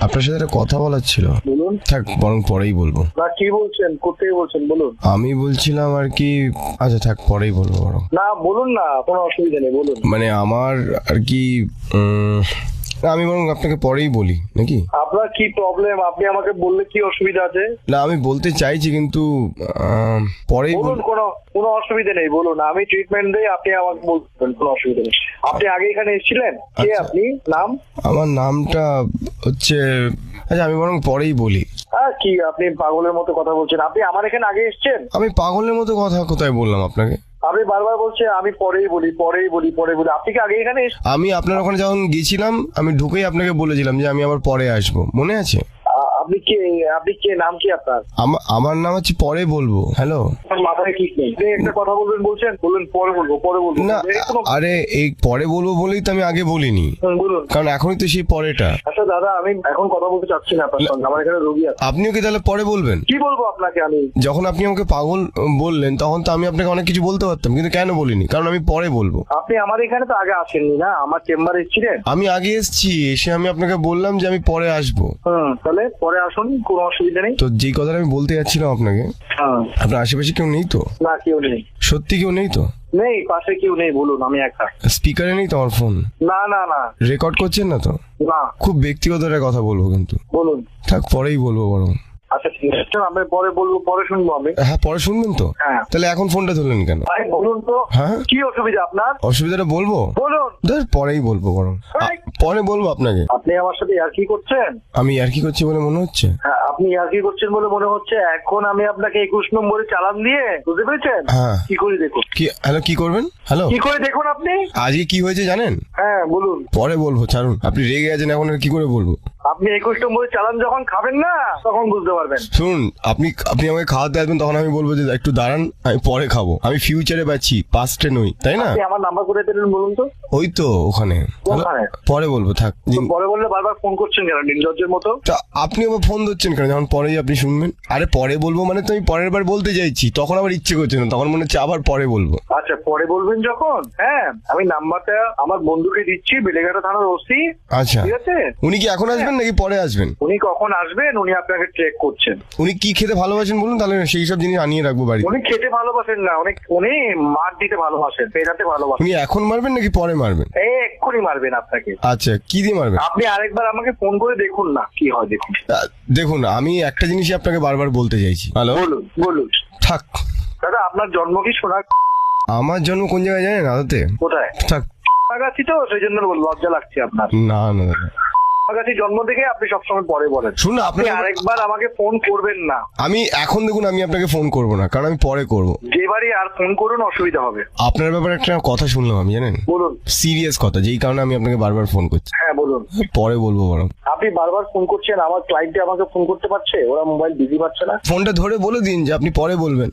আপনার সাথে একটা কথা বলার ছিল। বলুন। থাক, বরং পরেই বলবো। না, কি বলছেন? কোথায় বলছেন? বলুন। আমি বলছিলাম আর কি, আচ্ছা থাক, পরেই বলবো বরং। না, বলুন না, কোনো অসুবিধা নেই, বলুন। মানে আমার আর কি, না আমি বরং আপনাকে পরেই বলি নাকি? আপনার কি প্রবলেম? আপনি আমাকে বললে কি অসুবিধা আছে? না আমি বলতে চাইছি কিন্তু পরেই বলুন, কোনো অসুবিধা নেই, বলুন। আমি ট্রিটমেন্ট দেই, আপনি আমাকে বলবেন, কোনো অসুবিধা নেই। আপনি আগে এখানে এসেছিলেন? কে আচ্ছা। আপনি? নাম? আমার নামটা হচ্ছে, আচ্ছা আমি বরং পরেই বলি। কি আপনি পাগলের মতো কথা বলছেন? আপনি আমার এখানে আগে এসেছেন? আমি পাগলের মতো কথা কোথায় বললাম আপনাকে? আপনি বারবার বলছেন আমি পরেই বলি, পরেই বলি, পরে বলি। আপনি কি আগে এখানে আমি আপনার ওখানে যখন গেছিলাম, আমি ঢুকেই আপনাকে বলেছিলাম যে আমি আবার পরে আসবো, মনে আছে? আপনি কে? নাম কি আপনার? আমার নাম হচ্ছে পরে বলবো। হ্যালো, আপনার মাথায় ঠিক নেই। আপনি একটা কথা বলবেন বলছেন, বলুন পরে বলবো, পরে বলবো। না আরে এই পরে বলবো বলেই তো আমি আগে বলিনি, বলুন। কারণ এখনই তো সেই পরেটা। আচ্ছা দাদা, আমি এখন কথা বলতে চাচ্ছি না আপনার সঙ্গে, আমার এখানে রোগী আছে। আপনিও কি তাহলে পরে বলবেন? কি বলবো আপনাকে আমি? যখন আপনি আমাকে পাগল বললেন তখন তো আমি আপনাকে অনেক কিছু বলতে পারতাম, কিন্তু কেন বলিনি? কারণ আমি পরে বলবো। আপনি আমার এখানে তো আগে আসেননি না, আমার চেম্বারে এসেছিলেন। আমি আগে এসেছি, এসে আমি আপনাকে বললাম যে আমি পরে আসবো। তাহলে পরে আসুন, কোনো অসুবিধা নেই। তো যেই কথাটা আমি বলতে যাচ্ছিলাম আপনাকে, আপনার আশেপাশে কেউ নেই তো? না, কেউ নেই। সত্যি কেউ নেই তো? নেই, পাশে কেউ নেই, বলুন। আমি একা। স্পিকারে নেই তো আমার ফোন? না না না। রেকর্ড করছেন না তো? না। খুব ব্যক্তিগত একটা কথা বলবো কিন্তু। বলুন। থাক, পরেই বলবো বরং। আচ্ছা ঠিক আছে, আমি পরে বলবো, পরে শুনবো আমি। হ্যাঁ, পরে শুনবেন তো? হ্যাঁ। তাহলে এখন ফোনটা ধরলেন কেন? বলুন তো। হ্যাঁ, কি অসুবিধা আপনার? অসুবিধাটা বলবো? বলুন। ধর পরেই বলবো বরং। পরে বলবো আপনাকে। আপনি আমার সাথে ইয়ার্কি করছেন? আমি আর কি করছি বলে মনে হচ্ছে? হ্যাঁ, আপনি ইয়ার্কি করছেন বলে মনে হচ্ছে। এখন আমি আপনাকে 21 নম্বরে চালান দিয়ে, বুঝতে পেরেছেন? হ্যাঁ। কি করে দেখুন? হ্যালো, কি করবেন? হ্যালো, কি করে দেখুন আপনি? আজকে কি হয়েছে জানেন? হ্যাঁ বলুন। পরে বলবো, ছাড়ুন। আপনি রেগে গেছেন, এখন আর কি করে বলবো? আপনি 21 নম্বরে চালান যখন খাবেন না, তখন বুঝতে পারবেন। শুনুন, আপনি আমাকে খাওয়াতে আসবেন, তখন আমি বলবো যে একটু দাঁড়ান, আমি পরে খাবো। আমি ফিউচারে পাচ্ছি, পাস্টে নই, তাই না? আপনি আমার নাম্বার করে পেলেন বলুন তো? ওই তো ওখানে। কোনখানে? পরে বলবো, থাক। তো পরে বললে বারবার ফোন করছেন কেন নির্লজ্জের মতো? তা আপনি আবার ফোন ধরছেন কেন যখন পরেই আপনি শুনবেন? আরে পরে বলবো মানে তো আমি পরের বার বলতে চাইছি, তখন আবার ইচ্ছে করছে না, তখন মনে হচ্ছে আবার পরে বলবো। আচ্ছা পরে বলবেন যখন, হ্যাঁ আমি নাম্বারটা আমার বন্ধুকে দিচ্ছি, বেলেঘাটা থানার ওসি। আচ্ছা, ঠিক আছে। উনি কি এখন আসবেন নাকি পরে আসবেন? উনি কখন আসবেন উনি আপনাকে ট্রেক করছেন। উনি কি খেতে ভালোবাসেন বলুন, তাহলে সেই সব জিনিস আনিয়ে রাখবো বাড়িতে। উনি খেতে ভালোবাসেন না, উনি মার দিতে ভালোবাসেন, পেটাতে ভালোবাসেন। উনি এখন মারবেন নাকি পরে মারবেন? এক্ষুনি মারবেন আপনাকে। আচ্ছা, কি দিয়ে মারবেন? আপনি আরেকবার আমাকে ফোন করে দেখুন না, কি হয় দেখুন। দেখুন, আমি একটা জিনিসই আপনাকে বারবার বলতে চাইছি। হ্যালো, বলুন বলুন। থাক। দাদা আপনার জন্ম কি সোনা? আমার জন্ম কোন জায়গায় জানেন আদতে? কোথায়? থাক। কাছাকাছি তো, সেই জন্য লজ্জা লাগছে আপনার। না না দাদা, কাছাকাছি জন্ম থেকে আপনি সবসময় পরে বলেন। শুনুন, আপনি আরেকবার আমাকে ফোন করবেন না। আমি এখন দেখুন, আমি আপনাকে ফোন করব না, কারণ আমি পরে করব। যেবারই আর ফোন করুন অসুবিধা হবে। আপনার ব্যাপারে একটা কথা শুনলাম আমি, জানেন? বলুন। সিরিয়াস কথা, যেই কারণে আমি আপনাকে বারবার ফোন করছি। হ্যাঁ বলুন। পরে বলবো বরং। আপনি বারবার ফোন করছেন, আমার ক্লায়েন্টে আমাকে ফোন করতে পারছে, ওরা মোবাইল বিজি পাচ্ছে না। ফোনটা ধরে বলে দিন যে আপনি পরে বলবেন।